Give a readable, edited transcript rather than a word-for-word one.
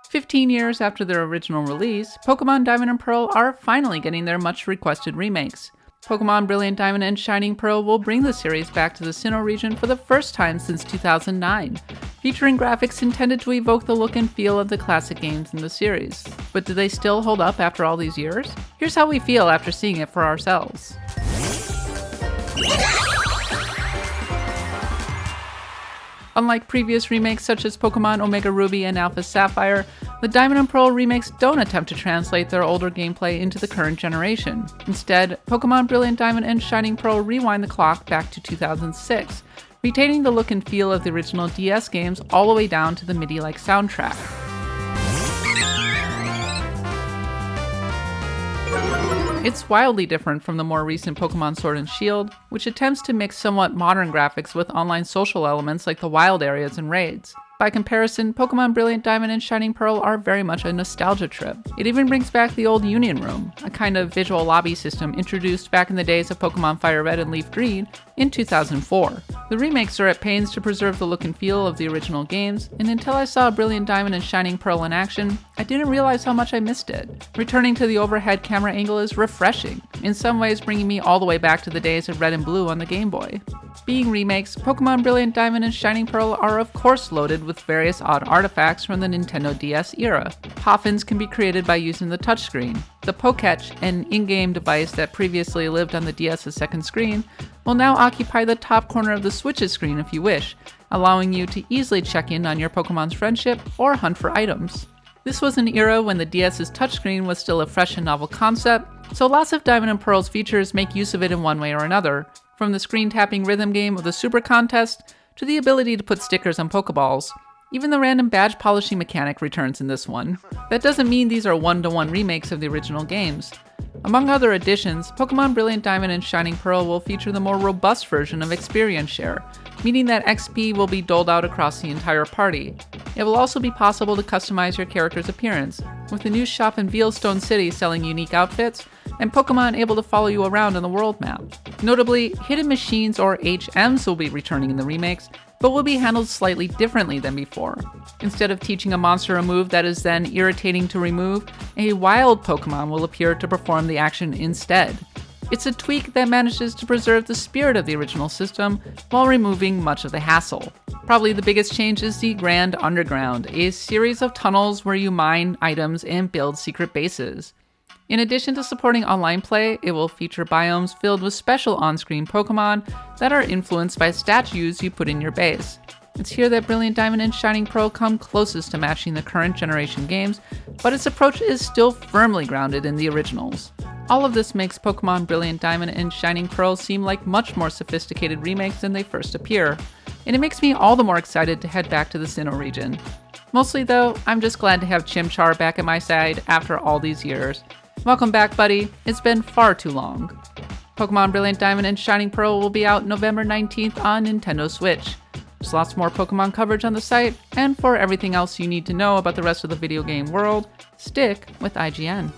15 years after their original release, Pokémon Diamond and Pearl are finally getting their much-requested remakes. Pokémon Brilliant Diamond and Shining Pearl will bring the series back to the Sinnoh region for the first time since 2009, featuring graphics intended to evoke the look and feel of the classic games in the series. But do they still hold up after all these years? Here's how we feel after seeing it for ourselves. Unlike previous remakes such as Pokémon Omega Ruby and Alpha Sapphire, the Diamond and Pearl remakes don't attempt to translate their older gameplay into the current generation. Instead, Pokémon Brilliant Diamond and Shining Pearl rewind the clock back to 2006, retaining the look and feel of the original DS games all the way down to the MIDI-like soundtrack. It's wildly different from the more recent Pokémon Sword and Shield, which attempts to mix somewhat modern graphics with online social elements like the wild areas and raids. By comparison, Pokémon Brilliant Diamond and Shining Pearl are very much a nostalgia trip. It even brings back the old Union Room, a kind of visual lobby system introduced back in the days of Pokémon Fire Red and Leaf Green in 2004. The remakes are at pains to preserve the look and feel of the original games, and until I saw Brilliant Diamond and Shining Pearl in action, I didn't realize how much I missed it. Returning to the overhead camera angle is refreshing, in some ways bringing me all the way back to the days of Red and Blue on the Game Boy. Being remakes, Pokémon Brilliant Diamond and Shining Pearl are of course loaded with various odd artifacts from the Nintendo DS era. Poffins can be created by using the touchscreen. The Poketch, an in-game device that previously lived on the DS's second screen, will now occupy the top corner of the Switch's screen if you wish, allowing you to easily check in on your Pokemon's friendship or hunt for items. This was an era when the DS's touchscreen was still a fresh and novel concept, so lots of Diamond and Pearl's features make use of it in one way or another, from the screen-tapping rhythm game of the Super Contest to the ability to put stickers on Pokeballs. Even the random badge polishing mechanic returns in this one. That doesn't mean these are one-to-one remakes of the original games. Among other additions, Pokémon Brilliant Diamond and Shining Pearl will feature the more robust version of Experience Share, meaning that XP will be doled out across the entire party. It will also be possible to customize your character's appearance, with the new shop in Veilstone City selling unique outfits, and Pokémon able to follow you around on the world map. Notably, hidden machines or HMs will be returning in the remakes, but will be handled slightly differently than before. Instead of teaching a monster a move that is then irritating to remove, a wild Pokémon will appear to perform the action instead. It's a tweak that manages to preserve the spirit of the original system while removing much of the hassle. Probably the biggest change is the Grand Underground, a series of tunnels where you mine items and build secret bases. In addition to supporting online play, it will feature biomes filled with special on-screen Pokémon that are influenced by statues you put in your base. It's here that Brilliant Diamond and Shining Pearl come closest to matching the current generation games, but its approach is still firmly grounded in the originals. All of this makes Pokémon Brilliant Diamond and Shining Pearl seem like much more sophisticated remakes than they first appear, and it makes me all the more excited to head back to the Sinnoh region. Mostly though, I'm just glad to have Chimchar back at my side after all these years. Welcome back, buddy. It's been far too long. Pokémon Brilliant Diamond and Shining Pearl will be out November 19th on Nintendo Switch. There's lots more Pokémon coverage on the site, and for everything else you need to know about the rest of the video game world, stick with IGN.